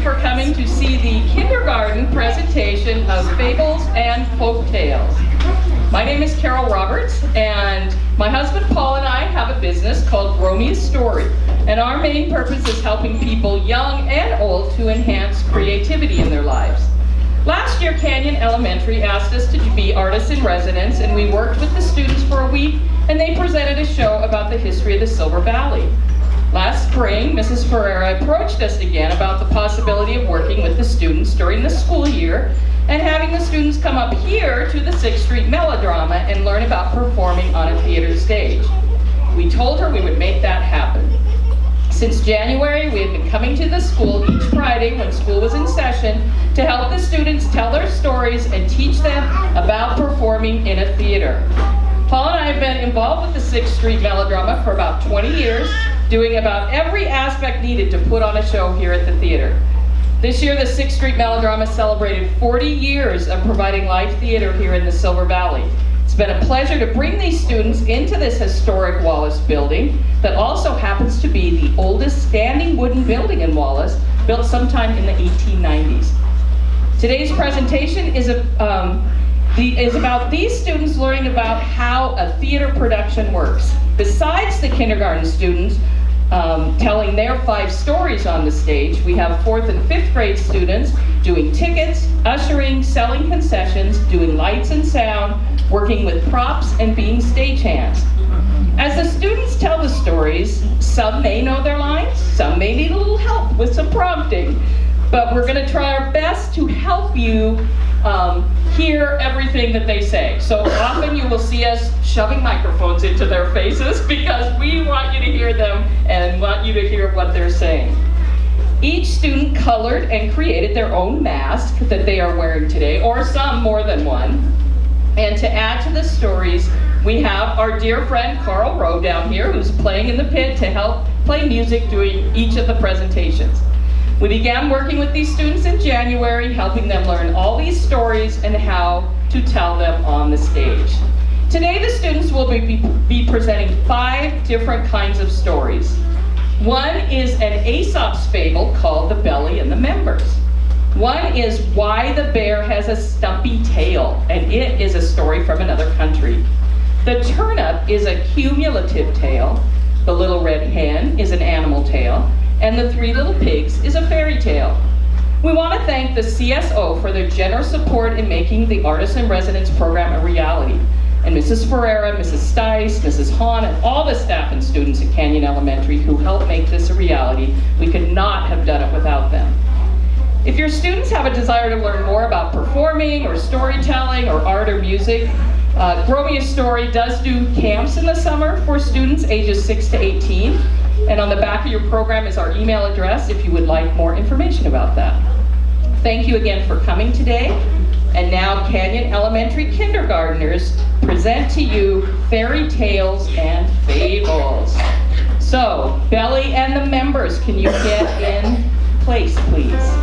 for coming to see the kindergarten presentation of Fables and Folk Tales. My name is Carol Roberts, and my husband Paul and I have a business called Romeo's Story, and our main purpose is helping people young and old to enhance creativity in their lives. Last year, Canyon Elementary asked us to be artists in residence, and we worked with the students for a week, and they presented a show about the history of the Silver Valley. Last spring, Mrs. Ferreira approached us again about the possibility of working with the students during the school year and having the students come up here to the 6th Street Melodrama and learn about performing on a theater stage. We told her we would make that happen. Since January, we have been coming to the school each Friday when school was in session to help the students tell their stories and teach them about performing in a theater. Paul and I have been involved with the 6th Street Melodrama for about 20 years, doing about every aspect needed to put on a show here at the theater. This year, the 6th Street Melodrama celebrated 40 years of providing live theater here in the Silver Valley. It's been a pleasure to bring these students into this historic Wallace building that also happens to be the oldest standing wooden building in Wallace, built sometime in the 1890s. Today's presentation is about these students learning about how a theater production works. Besides the kindergarten students telling their 5 stories on the stage, we have 4th and 5th grade students doing tickets, ushering, selling concessions, doing lights and sound, working with props, and being stagehands. As the students tell the stories, some may know their lines, some may need a little help with some prompting, but we're going to try our best to help you hear everything that they say. So often you will see us shoving microphones into their faces because we want you to hear them and want you to hear what they're saying. Each student colored and created their own mask that they are wearing today, or some more than one. And to add to the stories, we have our dear friend Carl Rowe down here, who's playing in the pit to help play music during each of the presentations. We began working with these students in January, helping them learn all these stories and how to tell them on the stage. Today, the students will be presenting 5 different kinds of stories. One is an Aesop's fable called The Belly and the Members. One is Why the Bear Has a Stumpy Tail, and it is a story from another country. The Turnip is a cumulative tale. The Little Red Hen is an animal tale. And The 3 Little Pigs is a fairy tale. We want to thank the CSO for their generous support in making the Artists in Residence program a reality. And Mrs. Ferreira, Mrs. Stice, Mrs. Hahn, and all the staff and students at Canyon Elementary who helped make this a reality. We could not have done it without them. If your students have a desire to learn more about performing or storytelling or art or music, Romeo's Story does do camps in the summer for students ages 6 to 18. And on the back of your program is our email address if you would like more information about that. Thank you again for coming today. And now Canyon Elementary kindergartners present to you Fairy Tales and Fables. So, Belly and the Members, can you get in place, please?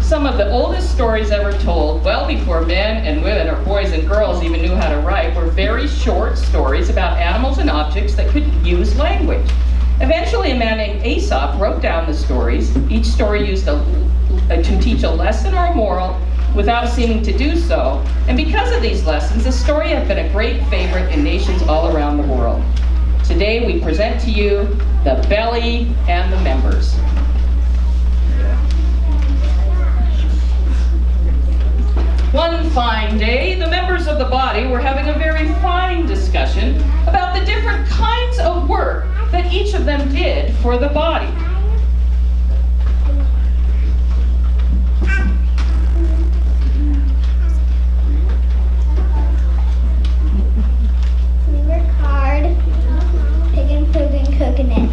Some of the oldest stories ever told, well before men and women or boys and girls even knew how to write, were very short stories about animals and objects that could use language. Eventually, a man named Aesop wrote down the stories. Each story used to teach a lesson or a moral without seeming to do so. And because of these lessons, the story has been a great favorite in nations all around the world. Today, we present to you The Belly and the Members. One fine day, the members of the body were having a very fine discussion about the different kinds of work that each of them did for the body. We work hard, picking, cooking, cooking it.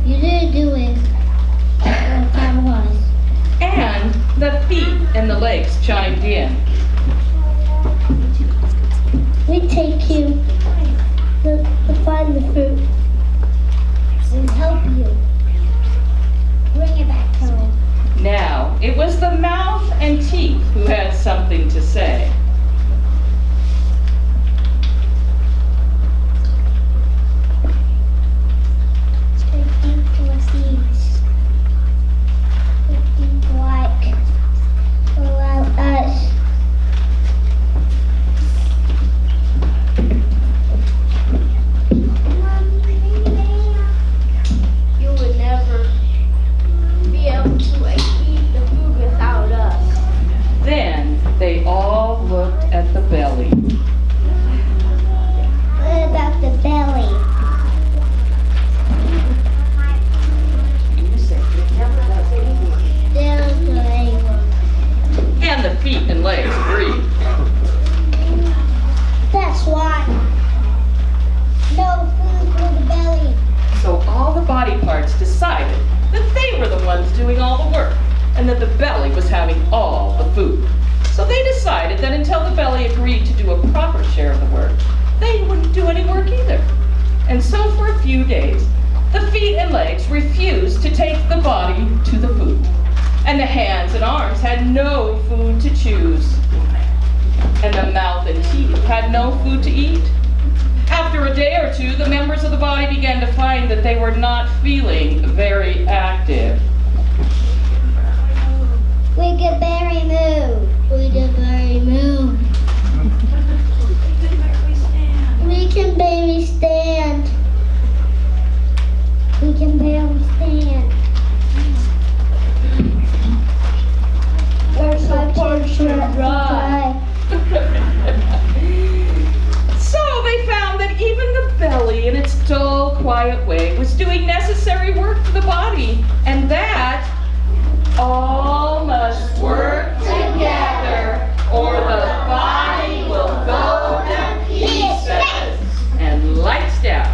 You did doing. And the feet and the legs chimed in. We take you few days, the feet and legs refused to take the body to the food, and the hands and arms had no food to choose, and the mouth and teeth had no food to eat. After a day or two, the members of the body began to find that they were not feeling very active. We can barely move. We can barely move. We can barely stand. We can barely stand. We're so dry. So they found that even the belly, in its dull, quiet way, was doing necessary work for the body, and that all must work together, or the body will go to pieces. And lights down.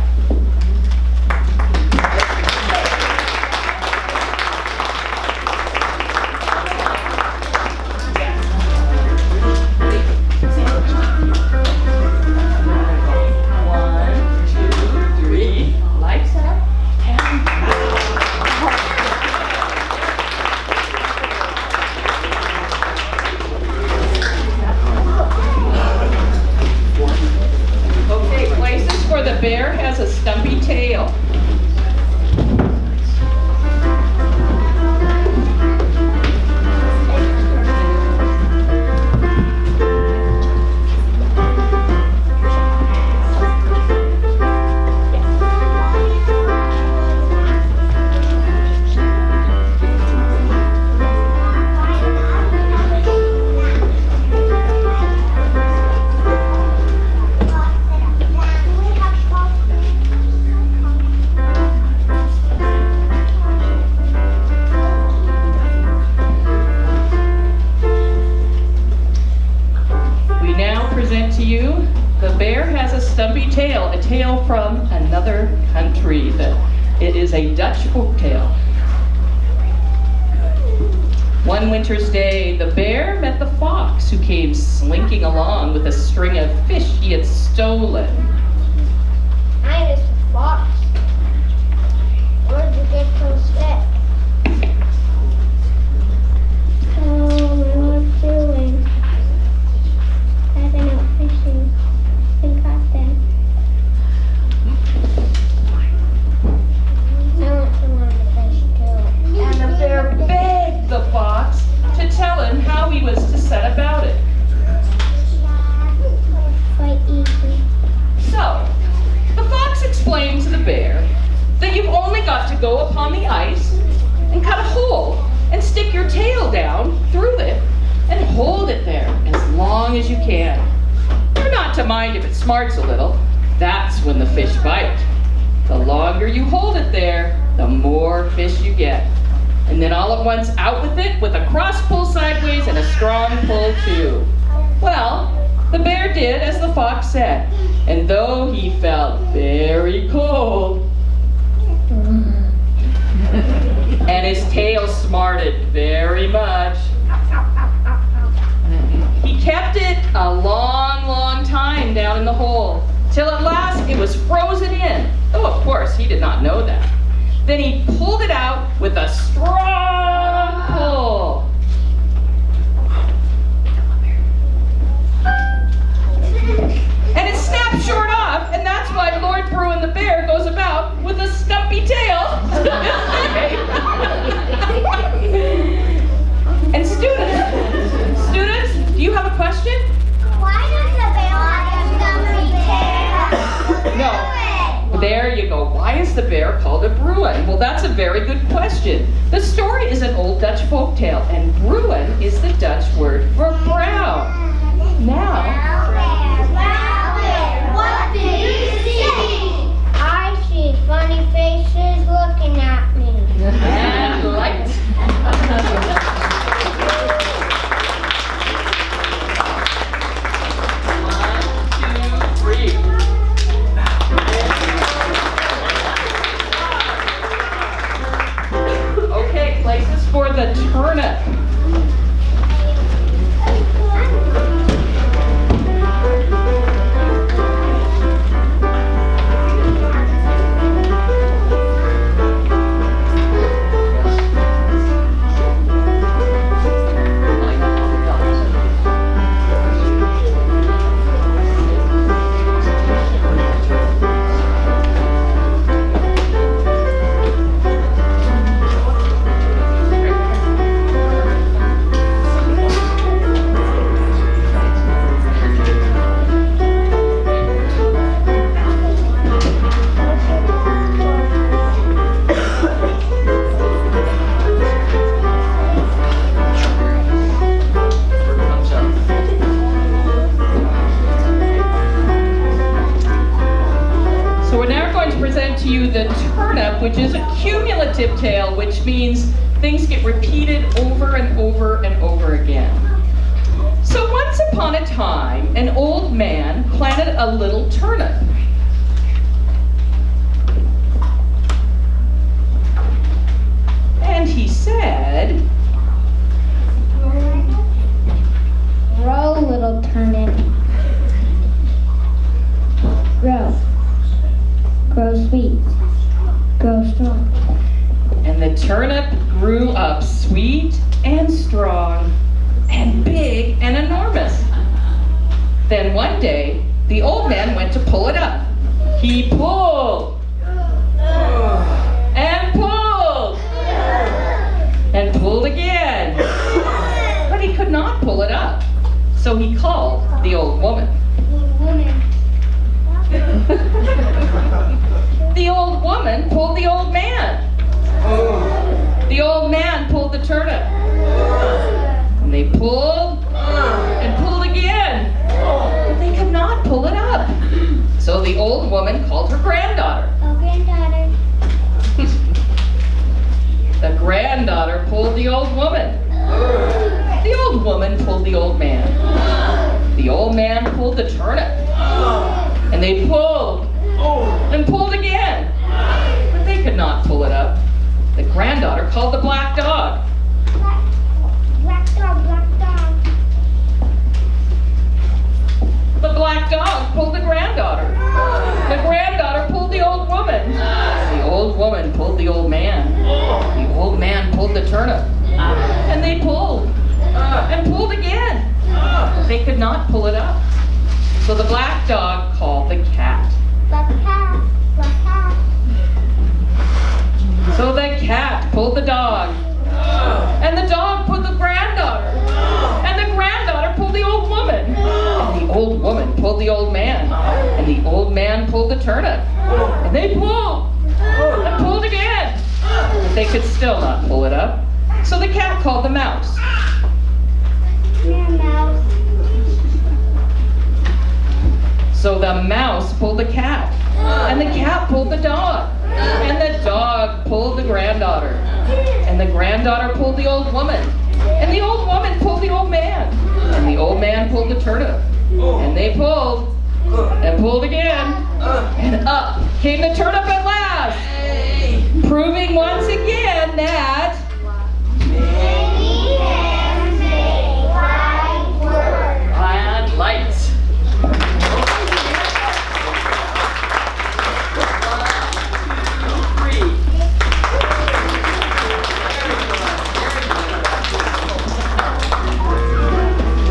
The bear has a stumpy tail. A tale from another country. It is a Dutch folk tale. One winter's day, the bear met the fox, who came slinking along with a string of fish he had stolen. Hi, Mr. Fox. Where'd you get those fish? What's doing? I've been out fishing and caught them. And the bear begged the fox to tell him how he was to set about it. Quite easy. So, the fox explained to the bear that you've only got to go upon the ice and cut a hole and stick your tail down through it and hold it there as long as you can. You're not to mind if it smarts a little. That's when the fish bite. The longer you hold it there, the more fish you get. And then all at once out with it with a cross pull sideways and a strong pull too. Well, the bear did as the fox said, and though he felt very cold, and his tail smarted very much, he kept it a long, long time down in the hole, till at last it was frozen in, though of course he did not know that. Then he pulled it out with a strong pull. And it snapped short off, and that's why Lord Bruin the bear goes about with a stumpy tail to this day. And students, do you have a question? Why does the bear have a stumpy tail? No. There you go. Why is the bear called a Bruin? Well, that's a very good question. The story is an old Dutch folk tale, and Bruin is the Dutch word for brown. Now, what do you see? I see funny faces looking at me. and light. Okay, places for the turnip. going to present to you the turnip, which is a cumulative tale, which means things get repeated over and over and over again. So once upon a time, an old man planted a little turnip. And he said, Grow, little turnip. Grow. Grow sweet. Grow strong. and the turnip grew up sweet and strong and big and enormous. Then one day, the old man went to pull it up. He pulled and pulled and pulled again, but he could not pull it up. So he called the old woman. The old woman pulled the old man. The old man pulled the turnip. And they pulled and pulled again, but they could not pull it up. So the old woman called her granddaughter. Oh, granddaughter. The granddaughter pulled the old woman. The old woman pulled the old man. The old man pulled the turnip. And they pulled and pulled again, but they could not pull it up. The granddaughter called the black dog. Black dog, black dog. The black dog pulled the granddaughter. The granddaughter pulled the old woman. The old woman pulled the old man. The old man pulled the turnip. And they pulled and pulled again. They could not pull it up. So the black dog called the cat. Black cat, black cat. So the cat pulled the dog. And the dog pulled the granddaughter. And the granddaughter pulled the old woman. And the old woman pulled the old man. And the old man pulled the turnip. And they pulled and pulled again. But they could still not pull it up. So the cat called the mouse. Meow, mouse. So the mouse pulled the cat. And the cat pulled the dog. And the dog pulled the granddaughter. And the granddaughter pulled the old woman. And the old woman pulled the old man. And the old man pulled the turnip. And they pulled and pulled again. And up came the turnip at last. Proving once again that Many hands make light work. and lights.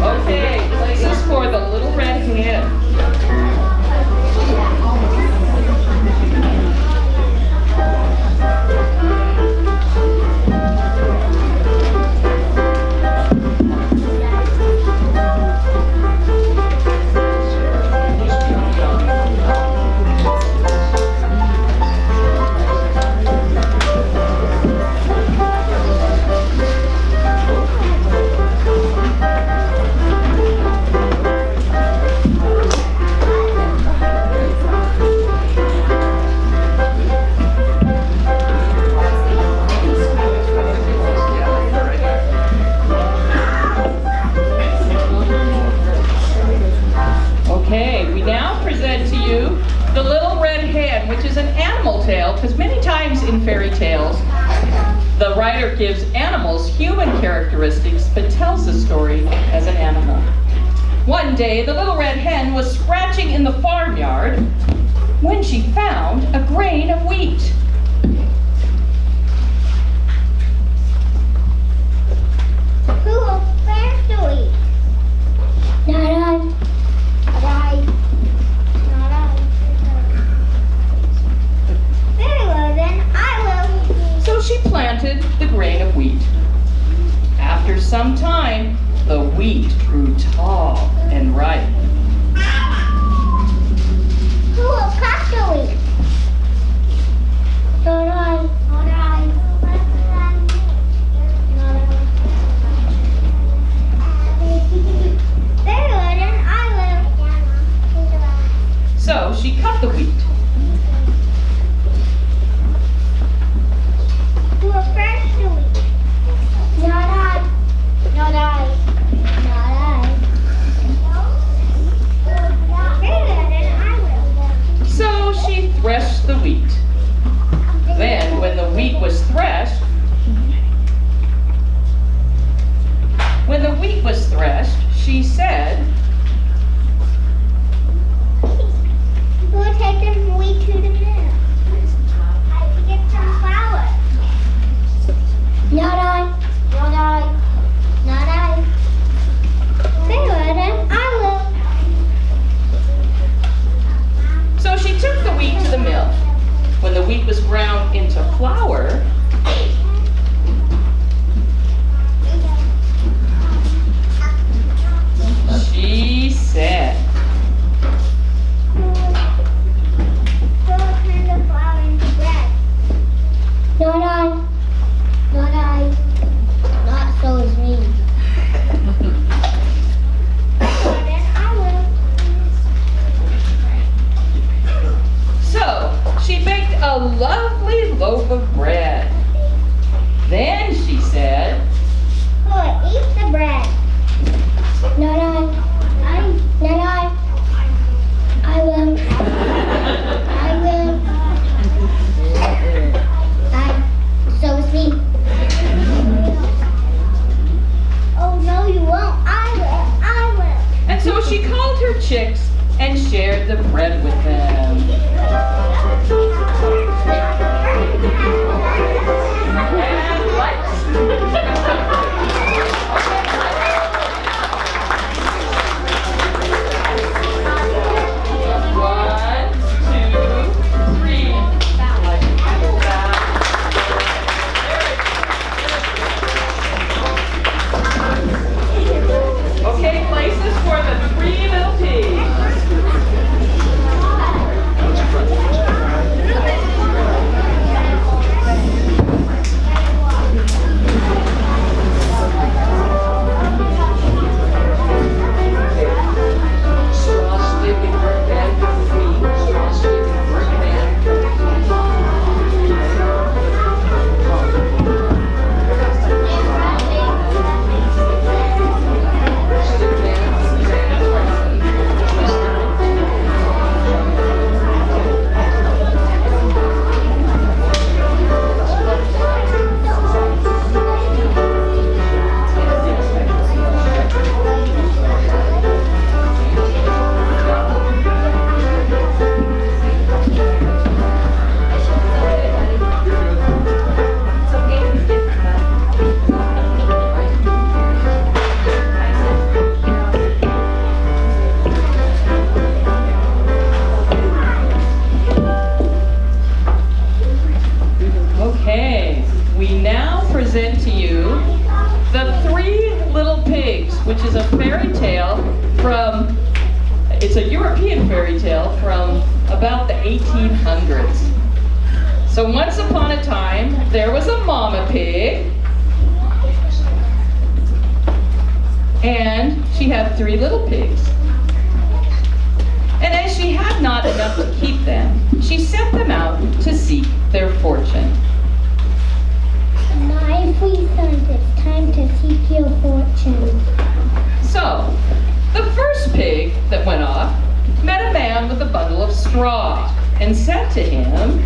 Okay, places for the little red hen. Okay, we now present to you The Little Red Hen, which is an animal tale, because many times in fairy tales, the writer gives animals human characteristics, but tells the story as an animal. One day, the little red hen was scratching in the farmyard when she found a grain of wheat. Who will first to eat? Not I. Not I. Not I. Very well then, I will. So she planted the grain of wheat. After some time, the wheat grew tall and ripe. Who will cut the wheat? Not I. Not I. Very well then, I will. So she cut the wheat. thresh the wheat. Then, when the wheat was threshed, she said, "We'll take the wheat to the mill to get some flour." Not I. Not I. Not I. Say what I will. so she took the wheat to the mill. When the wheat was ground into flour, she said, Turn the flour into bread. Not I. Not I. Not so is me. Then I will. so she baked a lovely loaf of bread. Then she said, Who will eat the bread? Not I. Not I. I will. I will. So is me. Oh no, you won't. I will. I will. and so she called her chicks and shared the bread with them. And lights. One, two, three. Okay, places for the three little pigs. Okay, we now present to you The Three Little Pigs, which is a fairy tale from, it's a European fairy tale from about the 1800s. So once upon a time, there was a mama pig, and she had three little pigs. And as she had not enough to keep them, she sent them out to seek their fortune. My sweet sons, it's time to seek your fortune. So, the first pig that went off met a man with a bundle of straw and said to him,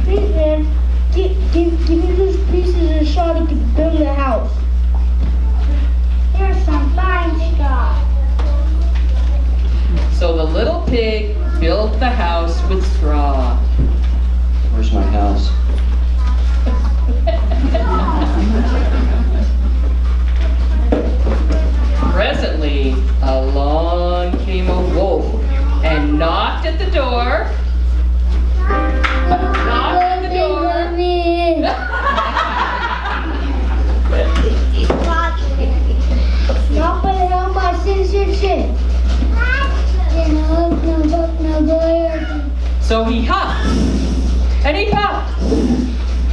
Please, man, give me those pieces of straw to build the house. Here's some fine straw. So the little pig built the house with straw. Where's my house? Presently, along came a wolf and knocked at the door. Knocked at the door. Not by the help my sin. So he huffed, and he puffed,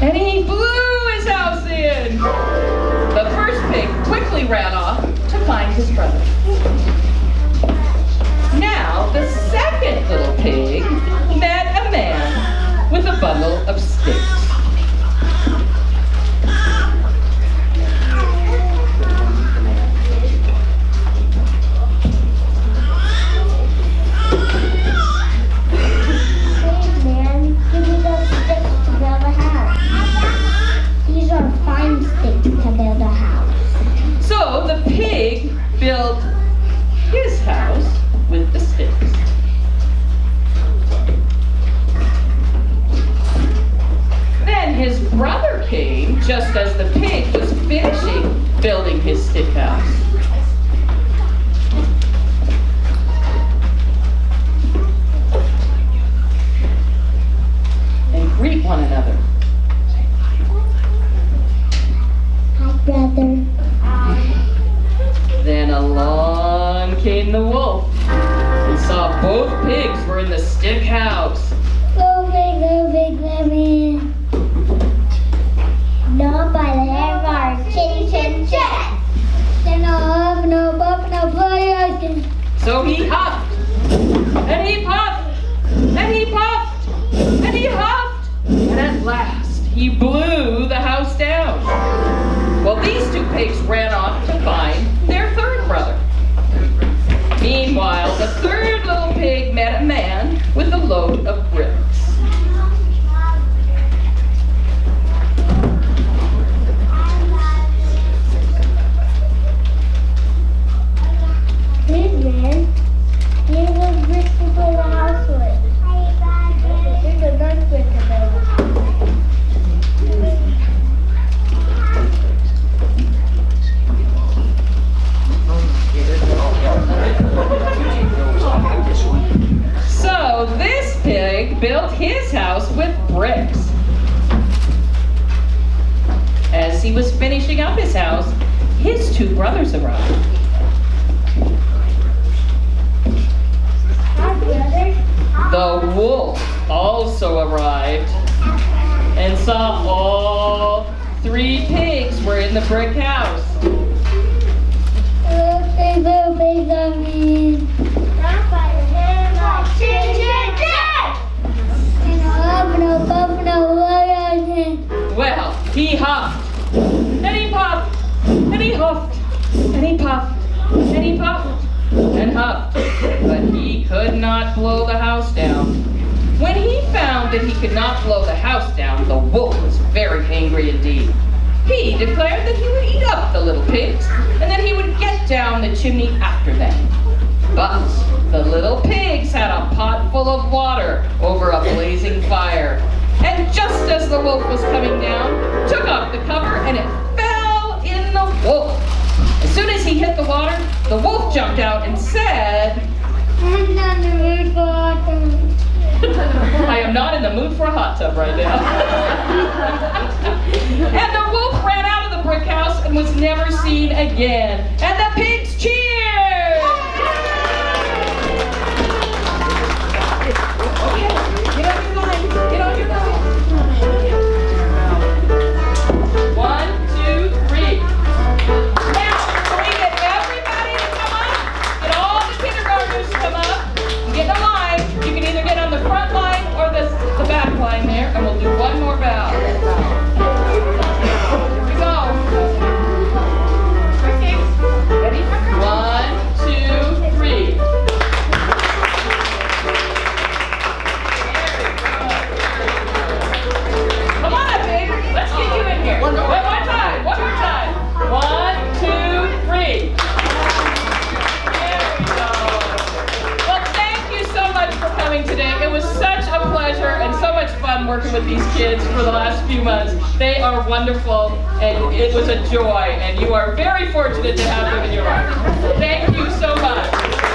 and he blew his house in. The first pig quickly ran off to find his brother. Now the second little pig met a man with a bundle of sticks. to build a house. So the pig built his house with the sticks. Then his brother came just as the pig was finishing building his stick house. And greet one another. Hi, brother. Then along came the wolf and saw both pigs were in the stick house. Go big, let me in. No, by the hair of our kitty chin. Then I'll open up and play. So he huffed, and he puffed, and he puffed, and he huffed, and at last he blew the house down. Well, these two pigs ran off to find their third brother. Meanwhile, the third little pig met a man with a load of bricks. Please, man. Here's those bricks to build a house with. Here's a nice brick to build a house. So this pig built his house with bricks. As he was finishing up his house, his two brothers arrived. Hi, brother. The wolf also arrived and saw all three pigs were in the brick house. Little big, let me in. Not by the hair of our kitty chin. And I'll open up. Well, he huffed, and he puffed, and he huffed, and he puffed, and he puffed, and huffed, but he could not blow the house down. When he found that he could not blow the house down, the wolf was very angry indeed. He declared that he would eat up the little pigs, and that he would get down the chimney after them. But the little pigs had a pot full of water over a blazing fire. And just as the wolf was coming down, took off the cover and it fell in the wolf. As soon as he hit the water, the wolf jumped out and said, I'm not in the mood for hot dogs. I am not in the mood for a hot tub right now. And the wolf ran out of the brick house and was never seen again. And the pigs cheered! Okay, get on your line, get on your line. 1, 2, 3. Now, can we get everybody to come up? Get all the kindergartners to come up and get in a line. You can either get on the front line or the back line there, and we'll do one more bow. Here we go. Ready? 1, 2, 3. Come on up, babe. Let's get you in here. One more time. One more time. 1, 2, 3. There we go. Well, thank you so much for coming today. It was such a pleasure and so much fun working with these kids for the last few months. They are wonderful, and it was a joy, and you are very fortunate to have them in your life. Thank you so much.